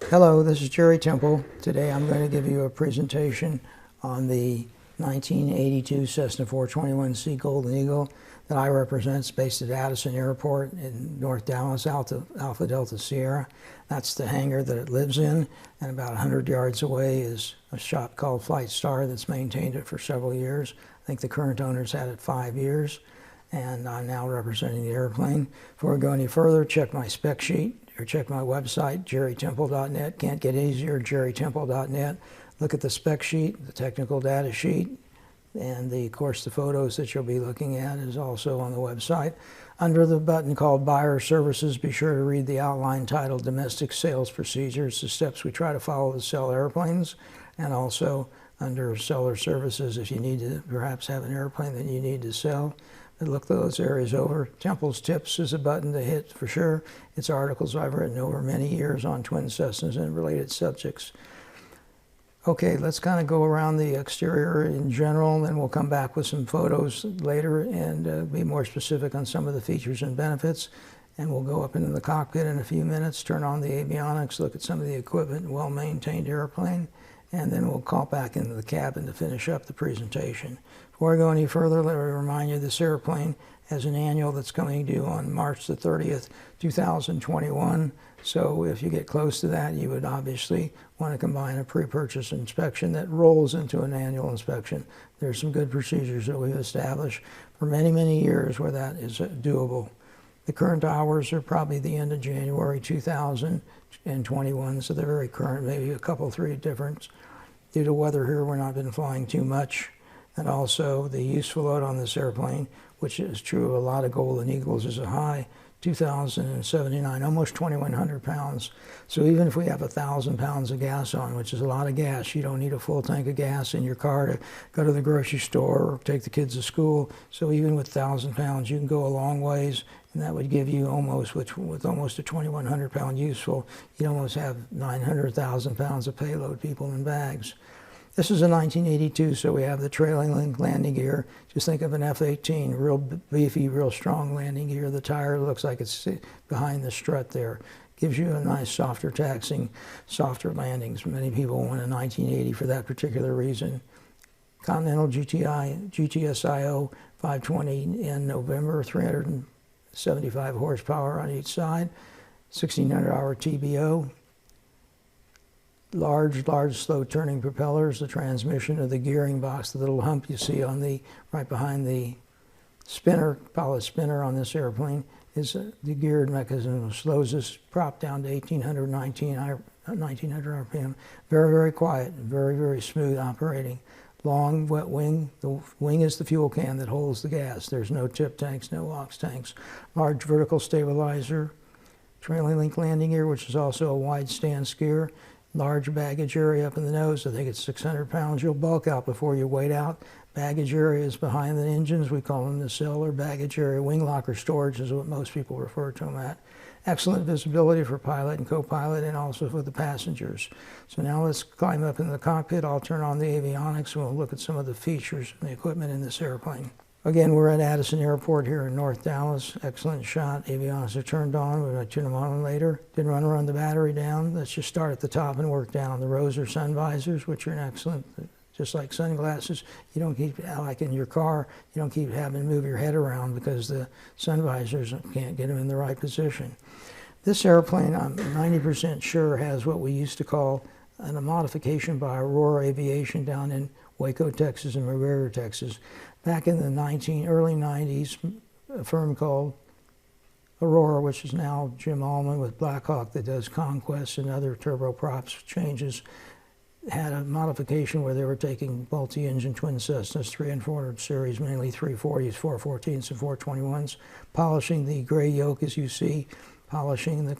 Hello, this is Jerry Temple. Today I'm going to give you a presentation on the 1982 Cessna 421C Golden Eagle that I represent. It's based at Addison Airport in North Dallas, Alpha Delta Sierra. That's the hangar that it lives in, and about 100 yards away is a shop called Flight Star that's maintained it for several years. I think the current owner's had it 5 years, and I'm now representing the airplane. Before we go any further, check my spec sheet or check my website, jerrytemple.net. Can't get easier, jerrytemple.net. Look at the spec sheet, the technical data sheet, and of course the photos that you'll be looking at is also on the website. Under the button called Buyer Services, be sure to read the outline titled Domestic Sales Procedures, the steps we try to follow to sell airplanes, and also under Seller Services, if you need to perhaps have an airplane that you need to sell. Look those areas over. Temple's Tips is a button to hit for sure. It's articles I've written over many years on twin Cessnas and related subjects. Okay, let's kind of go around the exterior in general, and then we'll come back with some photos later and be more specific on some of the features and benefits. And we'll go up into the cockpit in a few minutes, turn on the avionics, look at some of the equipment, well-maintained airplane, and then we'll call back into the cabin to finish up the presentation. Before I go any further, let me remind you this airplane has an annual that's coming due on March the 30th, 2021. So if you get close to that, you would obviously want to combine a pre-purchase inspection that rolls into an annual inspection. There's some good procedures that we've established for many, many years where that is doable. The current hours are probably the end of January 2021, so they're very current, maybe a couple, three difference. Due to weather here, we're not been flying too much. And also the useful load on this airplane, which is true of a lot of Golden Eagles, is a high 2,079, almost 2,100 pounds. So even if we have 1,000 pounds of gas on, which is a lot of gas, you don't need a full tank of gas in your car to go to the grocery store or take the kids to school. So even with 1,000 pounds, you can go a long ways, and that would give you almost, with almost a 2,100 pound useful, you'd almost have 900,000 pounds of payload, people in bags. This is a 1982, so we have the trailing link landing gear. Just think of an F-18, real beefy, real strong landing gear. The tire looks like it's behind the strut there. Gives you a nice softer taxing, softer landings. Many people want a 1980 for that particular reason. Continental GTSIO 520 in November, 375 horsepower on each side, 1,600 hour TBO. Large slow turning propellers, the transmission of the gearing box, the little hump you see on the right behind the spinner, pilot spinner on this airplane is the geared mechanism that slows this prop down to 1900 RPM. Very, very quiet, very, very smooth operating. Long wet wing. The wing is the fuel can that holds the gas. There's no tip tanks, no aux tanks. Large vertical stabilizer. Trailing link landing gear, which is also a wide stance gear. Large baggage area up in the nose. I think it's 600 pounds. You'll bulk out before you weight out. Baggage area is behind the engines. We call them the cellar baggage area. Wing locker storage is what most people refer to them at. Excellent visibility for pilot and co-pilot, and also for the passengers. So now let's climb up into the cockpit. I'll turn on the avionics and we'll look at some of the features and the equipment in this airplane. Again, we're at Addison Airport here in North Dallas. Excellent shot. Avionics are turned on. We're going to turn them on later. Didn't want to run the battery down. Let's just start at the top and work down. The rows are sun visors, which are an excellent, just like sunglasses. You don't keep, like in your car, you don't keep having to move your head around because the sun visors can't get them in the right position. This airplane, I'm 90% sure, has what we used to call a modification by Aurora Aviation down in Waco, Texas and McGregor, Texas. Back in the early 90s, a firm called Aurora, which is now Jim Allman with Blackhawk that does Conquest and other turboprops changes, had a modification where they were taking multi-engine twin Cessnas 300 and 400 series, mainly 340s, 414s, and 421s, polishing the gray yoke as you see, polishing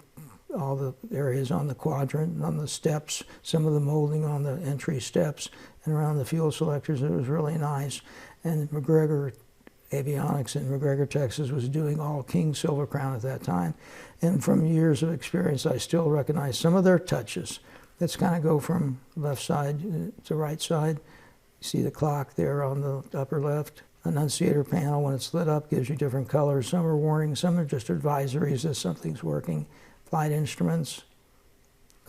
all the areas on the quadrant, on the steps, some of the molding on the entry steps, and around the fuel selectors. It was really nice. And McGregor Avionics in McGregor, Texas was doing all King Silver Crown at that time. And from years of experience, I still recognize some of their touches. Let's kind of go from left side to right side. You see the clock there on the upper left. Annunciator panel, when it's lit up, gives you different colors. Some are warnings, some are just advisories that something's working. Flight instruments,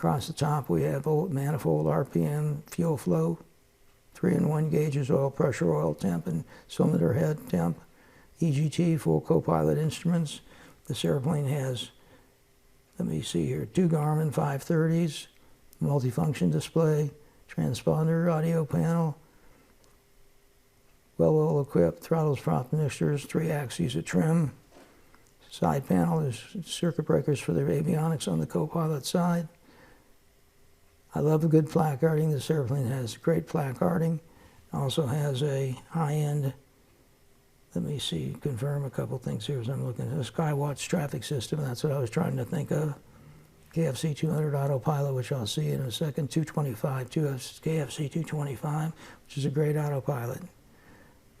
Across the top we have manifold, RPM, fuel flow, 3-in-1 gauges, oil pressure, oil temp, and cylinder head temp. EGT, full co-pilot instruments. This airplane has, let me see here, 2 Garmin 530s, multifunction display, transponder, audio panel, well equipped, throttles, prop mixtures, 3 axes of trim. Side panel, there's circuit breakers for the avionics on the co-pilot side. I love the good placarding. This airplane has great placarding. Also has a high-end, let me see, confirm a couple things here as I'm looking at the Skywatch traffic system. That's what I was trying to think of. KFC 200 Autopilot, which I'll see in a second. 225, KFC 225, which is a great autopilot.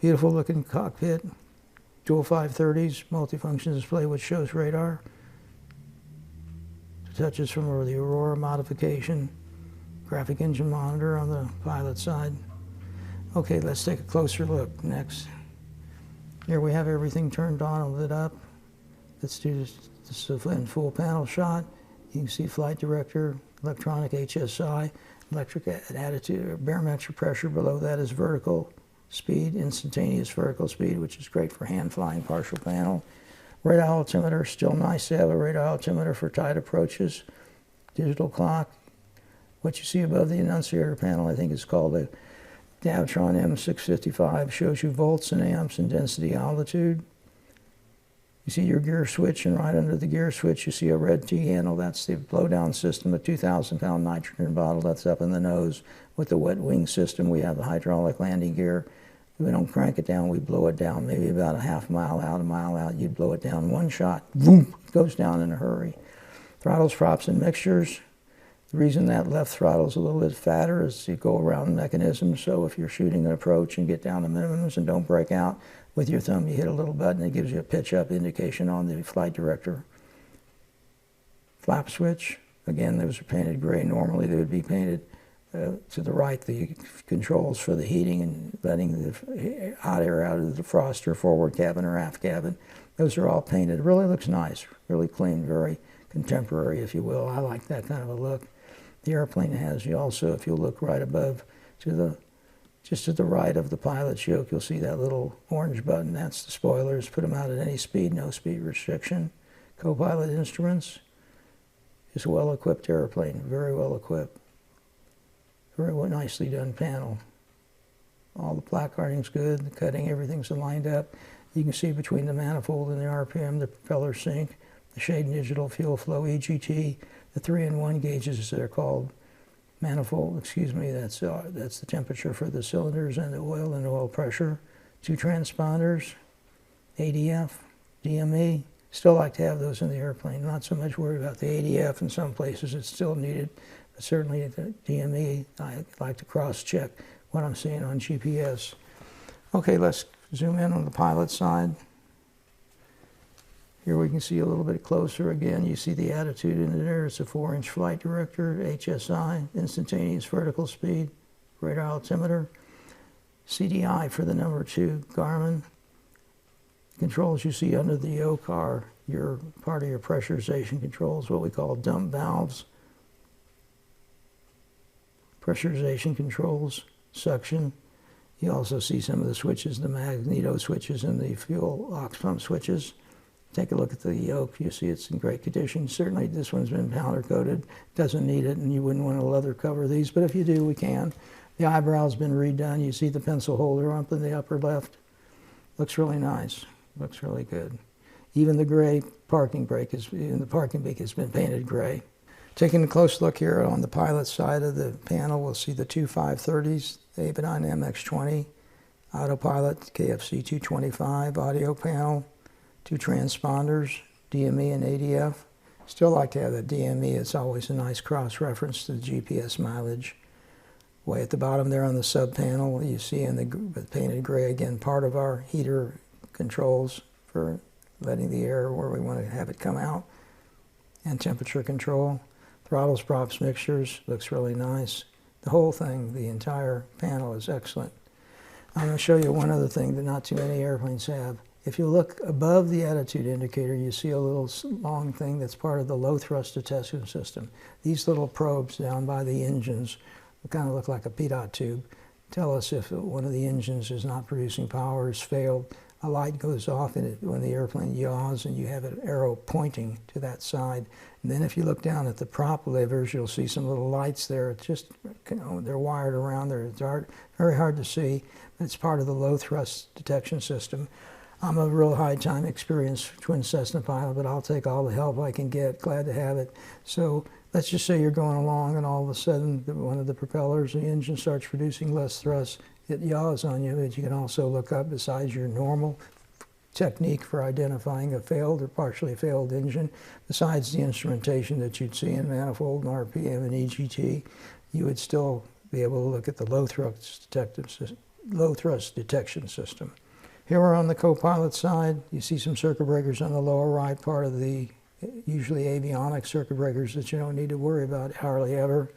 Beautiful looking cockpit. Dual 530s, multifunction display which shows radar. Touches from the Aurora modification. Graphic engine monitor on the pilot side. Okay, let's take a closer look next. Here we have everything turned on and lit up. Let's do this in full panel shot. You can see flight director, electronic HSI, electric attitude, barometric pressure. Below that is vertical speed, instantaneous vertical speed, which is great for hand flying partial panel. Radar altimeter, still nice to have a radar altimeter for tight approaches. Digital clock. What you see above the annunciator panel, I think is called a Davtron M655, shows you volts and amps and density altitude. You see your gear switch, and right under the gear switch you see a red T-handle. That's the blowdown system, a 2,000-pound nitrogen bottle that's up in the nose. With the wet wing system, we have the hydraulic landing gear. We don't crank it down, we blow it down maybe about a half-mile out, a mile out. You blow it down one shot, boom, it goes down in a hurry. Throttles, props, and mixtures. The reason that left throttle is a little bit fatter is you go around the mechanism, so if you're shooting an approach and get down to minimums and don't break out, with your thumb you hit a little button that gives you a pitch up indication on the flight director. Flap switch, again those are painted gray. Normally they would be painted to the right, the controls for the heating and letting the hot air out of the defroster, forward cabin or aft cabin. Those are all painted. It really looks nice, really clean, very contemporary, if you will. I like that kind of a look. The airplane has, you also, if you look right above, just to the right of the pilot's yoke, you'll see that little orange button. That's the spoilers. Put them out at any speed, no speed restriction. Co-pilot instruments. It's a well-equipped airplane, very well equipped. Very nicely done panel. All the placarding's good, the cutting, everything's lined up. You can see between the manifold and the RPM, the propeller sync, the shade digital fuel flow, EGT, the 3-in-1 gauges as they're called. Manifold, excuse me, that's the temperature for the cylinders and the oil pressure. 2 transponders, ADF, DME. Still like to have those in the airplane. Not so much worried about the ADF. In some places it's still needed, but certainly the DME, I like to cross-check what I'm seeing on GPS. Okay, let's zoom in on the pilot side. Here we can see a little bit closer again. You see the attitude in there. It's a 4-inch flight director, HSI, instantaneous vertical speed, radar altimeter, CDI for the number 2 Garmin. Controls you see under the yoke are your part of your pressurization controls, what we call dump valves. Pressurization controls, suction. You also see some of the switches, the magneto switches and the fuel aux pump switches. Take a look at the yoke. You see it's in great condition. Certainly this one's been powder coated. Doesn't need it, and you wouldn't want to leather cover these, but if you do, we can. The eyebrow's been redone. You see the pencil holder up in the upper left. Looks really nice. Looks really good. Even the gray parking brake the parking brake has been painted gray. Taking a close look here on the pilot side of the panel, we'll see the 2 530s, the Avidyne MX-20, Autopilot, KFC 225, audio panel, 2 transponders, DME and ADF. Still like to have that DME. It's always a nice cross-reference to the GPS mileage. Way at the bottom there on the sub panel, you see in the painted gray, again, part of our heater controls for letting the air where we want to have it come out, and temperature control. Throttles, props, mixtures, looks really nice. The whole thing, the entire panel is excellent. I'm going to show you one other thing that not too many airplanes have. If you look above the attitude indicator, you see a little long thing that's part of the low thrust detection system. These little probes down by the engines, kind of look like a PDOT tube, tell us if one of the engines is not producing power, has failed. A light goes off in it when the airplane yaws, and you have an arrow pointing to that side. And then if you look down at the prop levers, you'll see some little lights there. It's just, they're wired around there. It's very hard to see, but it's part of the low thrust detection system. I'm a real high time experienced twin Cessna pilot, but I'll take all the help I can get. Glad to have it. So let's just say you're going along, and all of a sudden one of the propellers, the engine starts producing less thrust. It yaws on you, but you can also look up, besides your normal technique for identifying a failed or partially failed engine, besides the instrumentation that you'd see in manifold and RPM and EGT, you would still be able to look at the low thrust detection system. Here we're on the co-pilot side. You see some circuit breakers on the lower right, part of the usually avionics circuit breakers that you don't need to worry about hardly ever.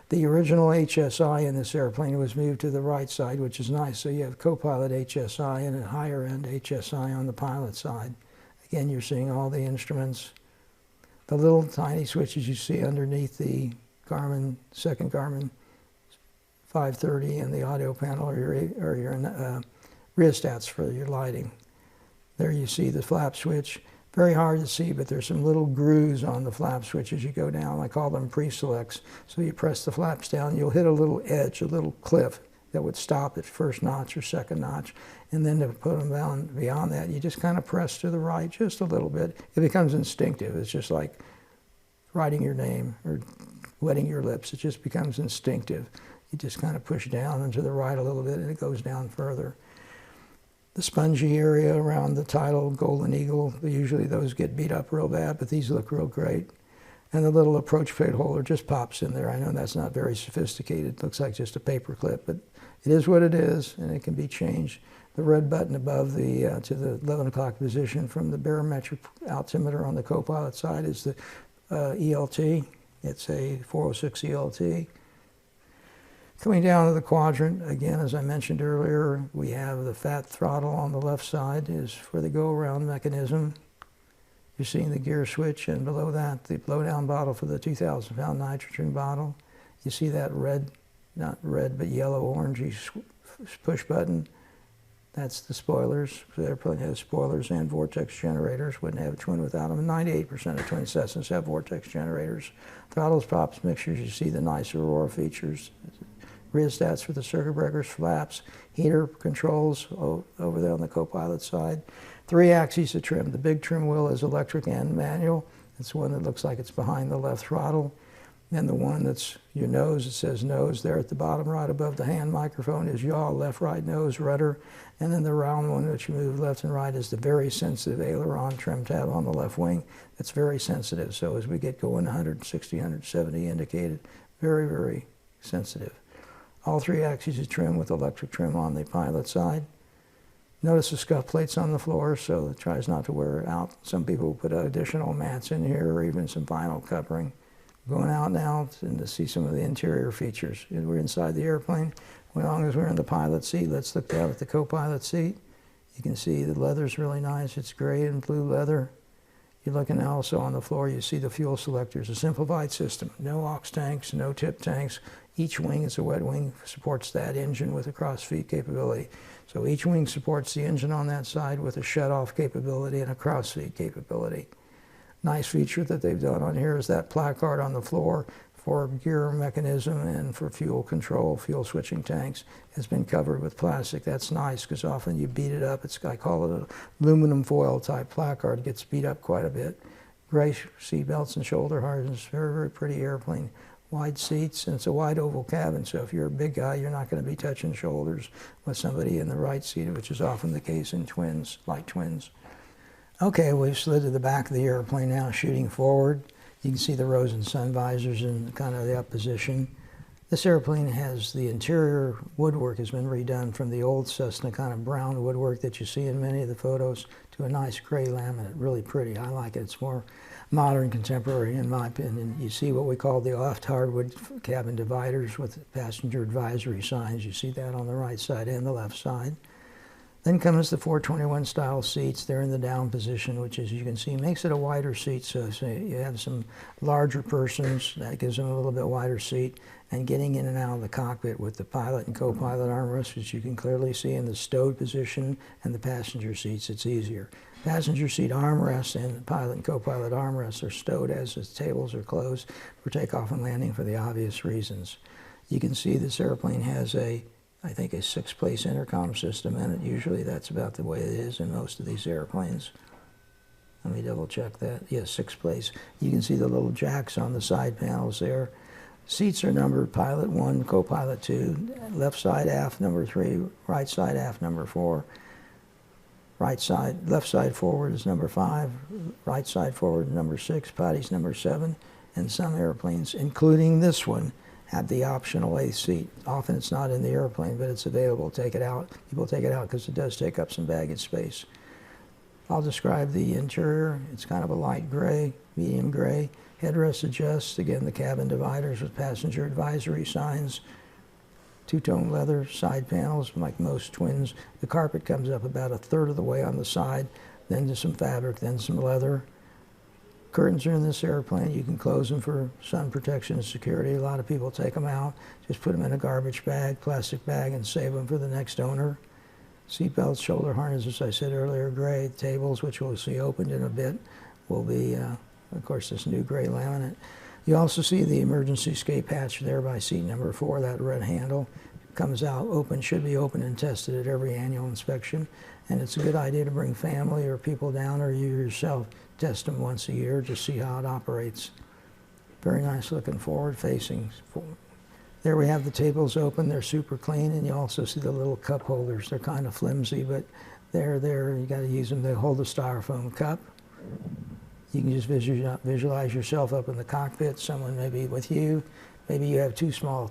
The original HSI in this airplane was moved to the right side, which is nice. So you have co-pilot HSI and a higher end HSI on the pilot side. Again, you're seeing all the instruments. The little tiny switches you see underneath the second Garmin 530 and the audio panel are your rheostats for your lighting. There you see the flap switch. Very hard to see, but there's some little grooves on the flap switch as you go down. I call them pre-selects. So you press the flaps down, you'll hit a little edge, a little cliff that would stop at first notch or second notch. And then to put them down beyond that, you just kind of press to the right just a little bit. It becomes instinctive. It's just like writing your name or wetting your lips. It just becomes instinctive. You just kind of push down and to the right a little bit, and it goes down further. The spongy area around the title, Golden Eagle, usually those get beat up real bad, but these look real great. And the little approach plate holder just pops in there. I know that's not very sophisticated. It looks like just a paper clip, but it is what it is, and it can be changed. The red button above the to the 11 o'clock position from the barometric altimeter on the co-pilot side is the ELT. It's a 406 ELT. Coming down to the quadrant, again, as I mentioned earlier, we have the fat throttle on the left side is for the go-around mechanism. You're seeing the gear switch, and below that, the blowdown bottle for the 2,000-pound nitrogen bottle. You see that red, not red, but yellow-orangey push button. That's the spoilers. The airplane has spoilers and vortex generators. Wouldn't have a twin without them. 98% of twin Cessnas have vortex generators. Throttles, props, mixtures, you see the nice Aurora features. Rheostats for the circuit breakers, flaps, heater controls over there on the co-pilot side. 3 axes of trim. The big trim wheel is electric and manual. It's one that looks like it's behind the left throttle. And the one that's your nose, it says nose there at the bottom right above the hand microphone is yaw, left, right, nose, rudder. And then the round one which you move left and right is the very sensitive aileron trim tab on the left wing. That's very sensitive. So as we get going 160, 170 indicated, very, very sensitive. All 3 axes of trim with electric trim on the pilot side. Notice the scuff plates on the floor, so it tries not to wear it out. Some people put additional mats in here or even some vinyl covering. Going out now and to see some of the interior features. We're inside the airplane. As long as we're in the pilot seat, let's look down at the co-pilot seat. You can see the leather's really nice. It's gray and blue leather. You're looking also on the floor, you see the fuel selectors, a simplified system. No aux tanks, no tip tanks. Each wing is a wet wing, supports that engine with a cross-feed capability. So each wing supports the engine on that side with a shut-off capability and a cross-feed capability. Nice feature that they've done on here is that placard on the floor for gear mechanism and for fuel control, fuel switching tanks, has been covered with plastic. That's nice because often you beat it up. I call it an aluminum foil type placard. It gets beat up quite a bit. Gray seat belts and shoulder harnesses. Very, very pretty airplane. Wide seats, and it's a wide oval cabin, so if you're a big guy, you're not going to be touching shoulders with somebody in the right seat, which is often the case in twins, like twins. Okay, we've slid to the back of the airplane now, shooting forward. You can see the rose and sun visors in kind of the up position. This airplane has the interior woodwork has been redone from the old Cessna kind of brown woodwork that you see in many of the photos to a nice gray laminate, really pretty. I like it. It's more modern, contemporary, in my opinion. You see what we call the oft hardwood cabin dividers with passenger advisory signs. You see that on the right side and the left side. Then comes the 421 style seats. They're in the down position, which, as you can see, makes it a wider seat. So you have some larger persons, that gives them a little bit wider seat. And getting in and out of the cockpit with the pilot and co-pilot armrests, which you can clearly see in the stowed position and the passenger seats, it's easier. Passenger seat armrests and the pilot and co-pilot armrests are stowed as the tables are closed for takeoff and landing for the obvious reasons. You can see this airplane has I think a 6-place intercom system in it. Usually that's about the way it is in most of these airplanes. Let me double check that. Yes, 6-place. You can see the little jacks on the side panels there. Seats are numbered pilot 1, co-pilot 2, left side aft number 3, right side aft number 4, left side forward is number 5, right side forward number 6, potty's number 7, and some airplanes, including this one, have the optional A seat. Often it's not in the airplane, but it's available. Take it out. People take it out because it does take up some baggage space. I'll describe the interior. It's kind of a light gray, medium gray. Headrest adjusts. Again, the cabin dividers with passenger advisory signs. Two-tone leather side panels, like most twins. The carpet comes up about 1/3 of the way on the side, then to some fabric, then some leather. Curtains are in this airplane. You can close them for sun protection and security. A lot of people take them out, just put them in a garbage bag, plastic bag, and save them for the next owner. Seat belts, shoulder harnesses, as I said earlier, gray. Tables, which we'll see opened in a bit, will be, of course, this new gray laminate. You also see the emergency escape hatch there by seat number 4, that red handle. Comes out open, should be open and tested at every annual inspection. And it's a good idea to bring family or people down, or you yourself test them once a year to see how it operates. Very nice looking forward facing. There we have the tables open. They're super clean, and you also see the little cup holders. They're kind of flimsy, but they're there. You got to use them. They hold the styrofoam cup. You can just visualize yourself up in the cockpit. Someone may be with you. Maybe you have 2 small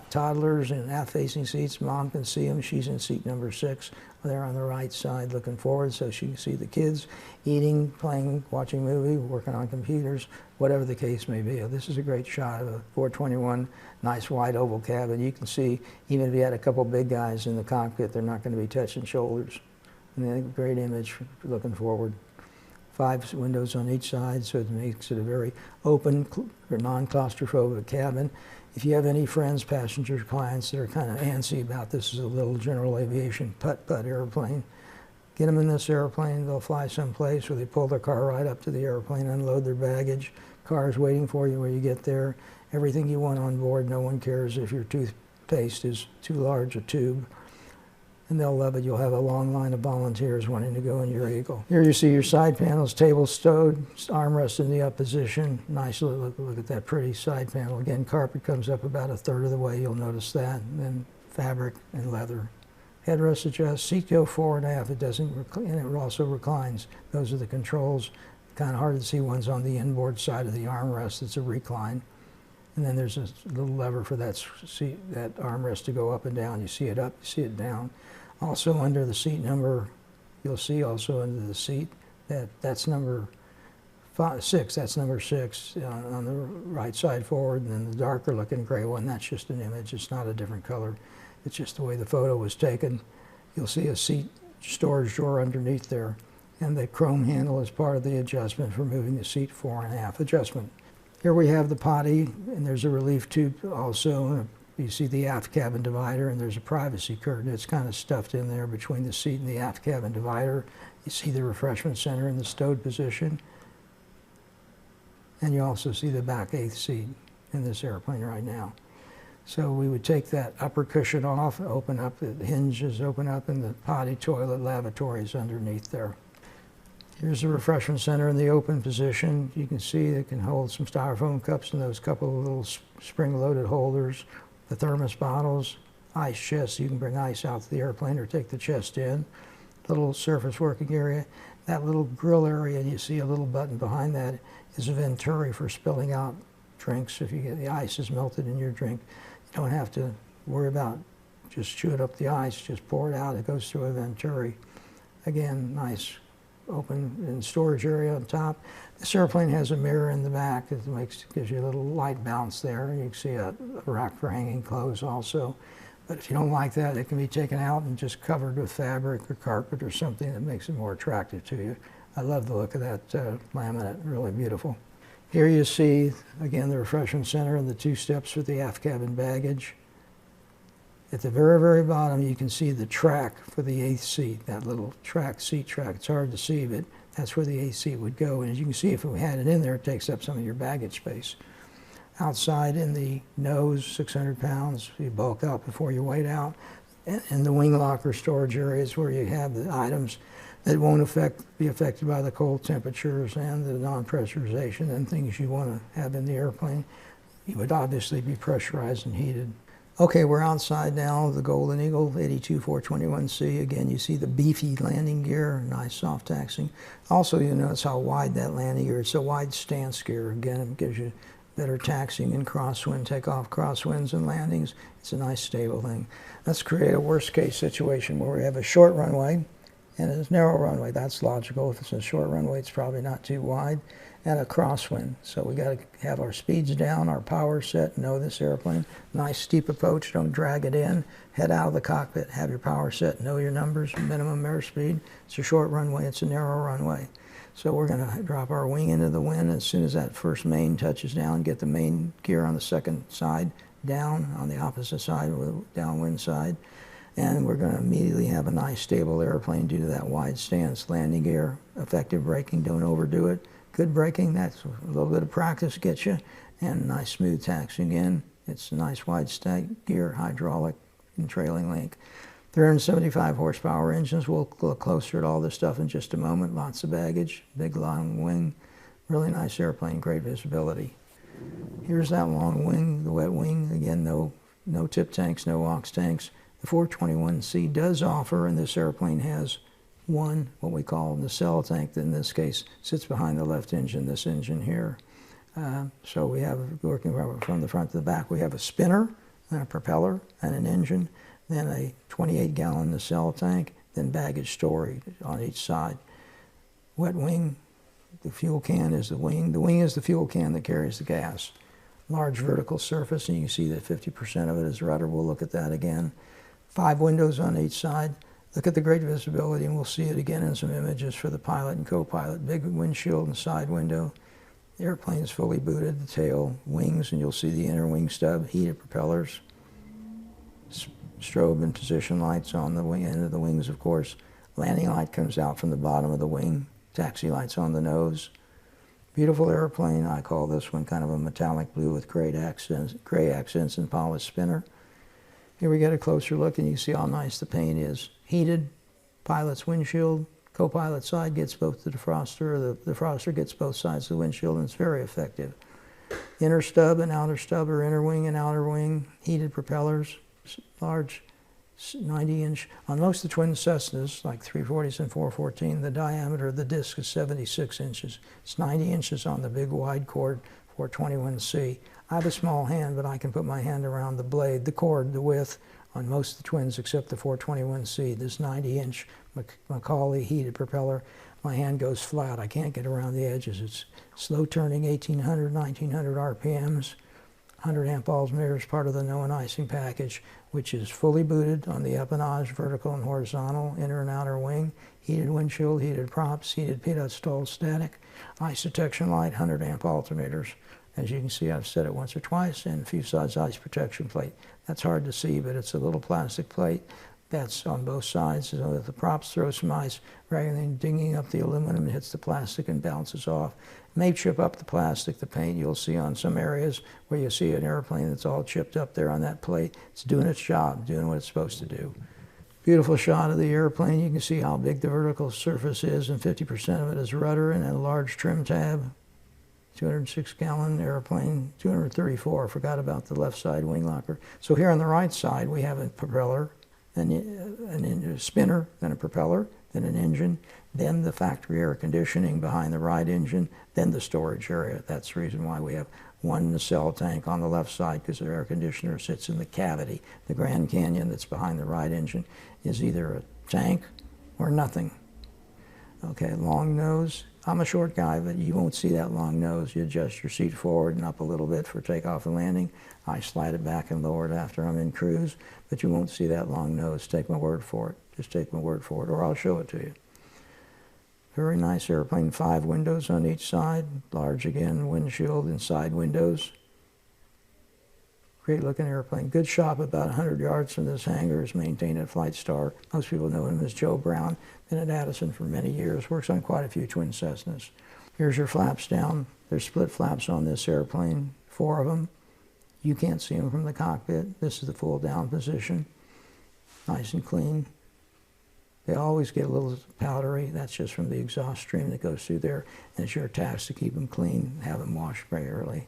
toddlers in aft-facing seats. Mom can see them. She's in seat number 6. They're on the right side looking forward, so she can see the kids eating, playing, watching a movie, working on computers, whatever the case may be. This is a great shot of a 421, nice wide oval cabin. You can see, even if you had a couple big guys in the cockpit, they're not going to be touching shoulders. And then a great image looking forward. 5 windows on each side, so it makes it a very open, non-claustrophobic cabin. If you have any friends, passengers, clients that are kind of antsy about this is a little general aviation putt-putt airplane, get them in this airplane. They'll fly someplace, or they pull their car right up to the airplane, unload their baggage. Car's waiting for you when you get there. Everything you want on board. No one cares if your toothpaste is too large a tube. And they'll love it. You'll have a long line of volunteers wanting to go in your Eagle. Here you see your side panels, table stowed, armrest in the up position. Nice look at that pretty side panel. Again, carpet comes up about 1/3 of the way. You'll notice that. And then fabric and leather. Headrest adjusts. Seat go forward and aft. It doesn't, and it also reclines. Those are the controls. Kind of hard to see ones on the inboard side of the armrest. It's a recline. And then there's a little lever for that seat, that armrest to go up and down. You see it up, you see it down. Also under the seat number, you'll see also under the seat that's number 6. That's number 6 on the right side forward, and then the darker looking gray one, that's just an image. It's not a different color. It's just the way the photo was taken. You'll see a seat storage drawer underneath there, and the chrome handle is part of the adjustment for moving the seat fore and aft adjustment. Here we have the potty, and there's a relief tube also. You see the aft cabin divider, and there's a privacy curtain. It's kind of stuffed in there between the seat and the aft cabin divider. You see the refreshment center in the stowed position. And you also see the back 8th seat in this airplane right now. So we would take that upper cushion off, open up, the hinges open up, and the potty, toilet, lavatory is underneath there. Here's the refreshment center in the open position. You can see it can hold some styrofoam cups and those couple of little spring-loaded holders. The thermos bottles, ice chest. You can bring ice out to the airplane or take the chest in. Little surface working area. That little grill area, and you see a little button behind that, is a venturi for spilling out drinks. If you get the ice is melted in your drink, you don't have to worry about just chewing up the ice. Just pour it out. It goes through a venturi. Again, nice open and storage area on top. This airplane has a mirror in the back. It gives you a little light bounce there. You can see a rack for hanging clothes also. But if you don't like that, it can be taken out and just covered with fabric or carpet or something that makes it more attractive to you. I love the look of that laminate, really beautiful. Here you see, again, the refreshment center and the 2 steps for the aft cabin baggage. At the very, very bottom, you can see the track for the 8th seat, that little track, seat track. It's hard to see, but that's where the 8th seat would go. And as you can see, if we had it in there, it takes up some of your baggage space. Outside in the nose, 600 pounds, you bulk out before you weight out. And the wing locker storage areas where you have the items that won't be affected by the cold temperatures and the non-pressurization and things you want to have in the airplane. You would obviously be pressurized and heated. Okay, we're outside now, the Golden Eagle 82-421C. Again, you see the beefy landing gear, nice soft taxing. Also, you notice how wide that landing gear is. It's a wide stance gear. Again, it gives you better taxiing in crosswind, takeoff, crosswinds, and landings. It's a nice stable thing. Let's create a worst case situation where we have a short runway and a narrow runway. That's logical. If it's a short runway, it's probably not too wide, and a crosswind. So we got to have our speeds down, our power set, know this airplane. Nice steep approach, don't drag it in. Head out of the cockpit, have your power set, know your numbers, minimum airspeed. It's a short runway, it's a narrow runway. So we're going to drop our wing into the wind as soon as that first main touches down, get the main gear on the second side down, on the opposite side, or the downwind side. And we're going to immediately have a nice stable airplane due to that wide stance, landing gear, effective braking, don't overdo it. Good braking, that's a little bit of practice gets you, and nice smooth taxiing in. It's a nice wide gear, hydraulic and trailing link. 375 horsepower engines. We'll look closer at all this stuff in just a moment. Lots of baggage, big long wing, really nice airplane, great visibility. Here's that long wing, the wet wing. Again, no tip tanks, no aux tanks. The 421C does offer, and this airplane has one, what we call the nacelle tank, that in this case sits behind the left engine, this engine here. So we have, working from the front to the back, we have a spinner and a propeller and an engine, then a 28-gallon nacelle tank, then baggage storage on each side. Wet wing, the fuel can is the wing. The wing is the fuel can that carries the gas. Large vertical surface, and you can see that 50% of it is rudder. We'll look at that again. 5 windows on each side. Look at the great visibility, and we'll see it again in some images for the pilot and co-pilot. Big windshield and side window. The airplane is fully booted, the tail, wings, and you'll see the inner wing stub, heated propellers, strobe and position lights on the wing, end of the wings, of course. Landing light comes out from the bottom of the wing. Taxi lights on the nose. Beautiful airplane. I call this one kind of a metallic blue with gray accents and polished spinner. Here we get a closer look, and you see how nice the paint is. Heated, pilot's windshield, co-pilot side gets both the defroster, the defroster gets both sides of the windshield, and it's very effective. Inner stub and outer stub, or inner wing and outer wing, heated propellers, large 90-inch. On most of the twin Cessnas, like 340s and 414, the diameter of the disc is 76 inches. It's 90 inches on the big wide chord 421C. I have a small hand, but I can put my hand around the blade, the chord, the width, on most of the twins except the 421C. This 90-inch Macaulay heated propeller, my hand goes flat. I can't get around the edges. It's slow turning, 1800, 1900 RPMs. 100 amp altimeters, part of the no icing package, which is fully booted on the empennage, vertical and horizontal, inner and outer wing, heated windshield, heated props, heated peanut stall static, ice detection light, 100 amp altimeters. As you can see, I've said it once or twice, and fuselage ice protection plate. That's hard to see, but it's a little plastic plate that's on both sides, so that the props throw some ice, rather than dinging up the aluminum, it hits the plastic and bounces off. May chip up the plastic, the paint. You'll see on some areas where you see an airplane that's all chipped up there on that plate. It's doing its job, doing what it's supposed to do. Beautiful shot of the airplane. You can see how big the vertical surface is, and 50% of it is rudder and a large trim tab. 206-gallon airplane, 234. I forgot about the left side wing locker. So here on the right side, we have a propeller, a spinner, then a propeller, then an engine, then the factory air conditioning behind the right engine, then the storage area. That's the reason why we have one nacelle tank on the left side, because the air conditioner sits in the cavity. The Grand Canyon that's behind the right engine is either a tank or nothing. Okay, long nose. I'm a short guy, but you won't see that long nose. You adjust your seat forward and up a little bit for takeoff and landing. I slide it back and lower it after I'm in cruise, but you won't see that long nose. Take my word for it. Just take my word for it, or I'll show it to you. Very nice airplane, 5 windows on each side. Large again, windshield and side windows. Great looking airplane. Good shop about 100 yards from this hangar is maintained at Flight Star. Most people know him as Joe Brown. Been at Addison for many years. Works on quite a few twin Cessnas. Here's your flaps down. There's split flaps on this airplane, 4 of them. You can't see them from the cockpit. This is the full down position. Nice and clean. They always get a little powdery. That's just from the exhaust stream that goes through there. And it's your task to keep them clean, have them washed regularly.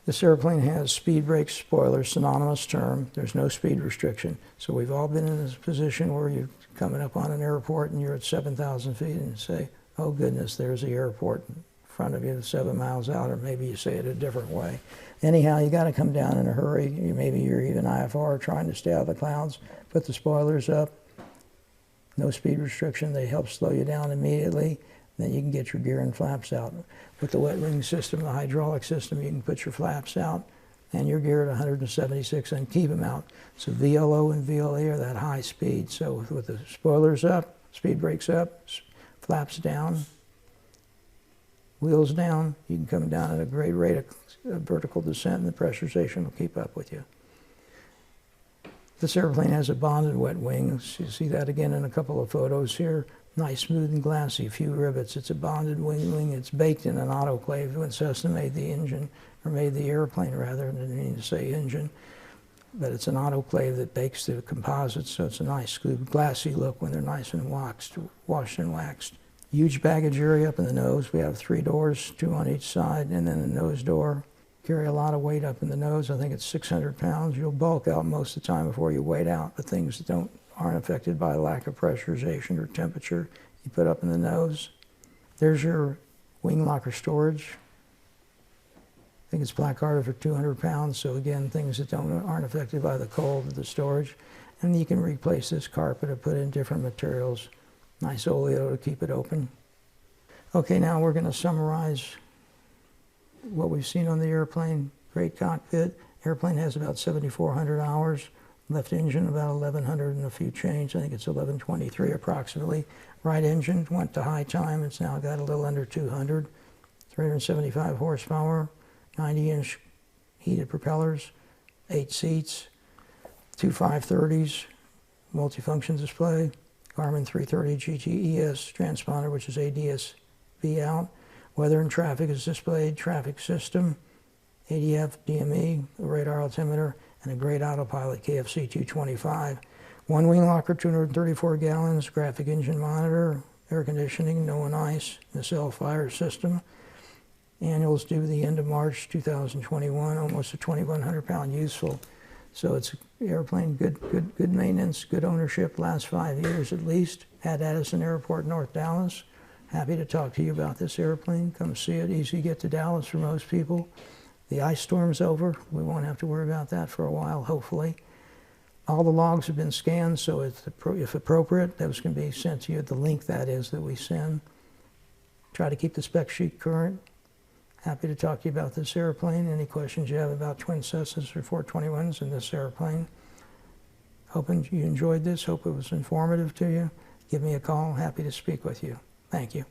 This airplane has speed brake spoilers, synonymous term. There's no speed restriction. So we've all been in this position where you're coming up on an airport and you're at 7,000 feet and say, oh goodness, there's the airport in front of you 7 miles out, or maybe you say it a different way. Anyhow, you got to come down in a hurry. Maybe you're even IFR trying to stay out of the clouds. Put the spoilers up. No speed restriction. They help slow you down immediately. Then you can get your gear and flaps out. With the wet wing system, the hydraulic system, you can put your flaps out and your gear at 176 and keep them out. So VLO and VLA are that high speed. So with the spoilers up, speed brakes up, flaps down, wheels down, you can come down at a great rate of vertical descent and the pressurization will keep up with you. This airplane has a bonded wet wing. You see that again in a couple of photos here. Nice, smooth and glassy, few rivets. It's a bonded wing. It's baked in an autoclave. When Cessna made the engine, or made the airplane rather, I didn't mean to say engine, but it's an autoclave that bakes the composites, so it's a nice, glassy look when they're nice and washed and waxed. Huge baggage area up in the nose. We have 3 doors, 2 on each side, and then a nose door. Carry a lot of weight up in the nose. I think it's 600 pounds. You'll bulk out most of the time before you weight out, but things that aren't affected by lack of pressurization or temperature, you put up in the nose. There's your wing locker storage. I think it's placarded for 200 pounds, so again, things that aren't affected by the cold of the storage. And you can replace this carpet or put in different materials. Nice oleo to keep it open. Okay, now we're going to summarize what we've seen on the airplane. Great cockpit. Airplane has about 7,400 hours. Left engine about 1,100 and a few change. I think it's 1,123 approximately. Right engine went to high time. It's now got a little under 200. 375 horsepower, 90-inch heated propellers, 8 seats, 2 530s, multifunction display, Garmin 330 GTES transponder, which is ADS-B out. Weather and traffic is displayed, traffic system, ADF, DME, a radar altimeter, and a great Autopilot KFC 225. 1 wing locker, 234 gallons, graphic engine monitor, air conditioning, no on ice, nacelle fire system. Annuals due the end of March 2021, almost a 2,100 pound useful. So it's an airplane, good maintenance, good ownership, last 5 years at least. At Addison Airport, North Dallas. Happy to talk to you about this airplane. Come see it, easy to get to Dallas for most people. The ice storm's over. We won't have to worry about that for a while, hopefully. All the logs have been scanned, so if appropriate, those can be sent to you, the link that is that we send. Try to keep the spec sheet current. Happy to talk to you about this airplane. Any questions you have about twin Cessnas or 421s in this airplane. Hoping you enjoyed this. Hope it was informative to you. Give me a call. Happy to speak with you. Thank you.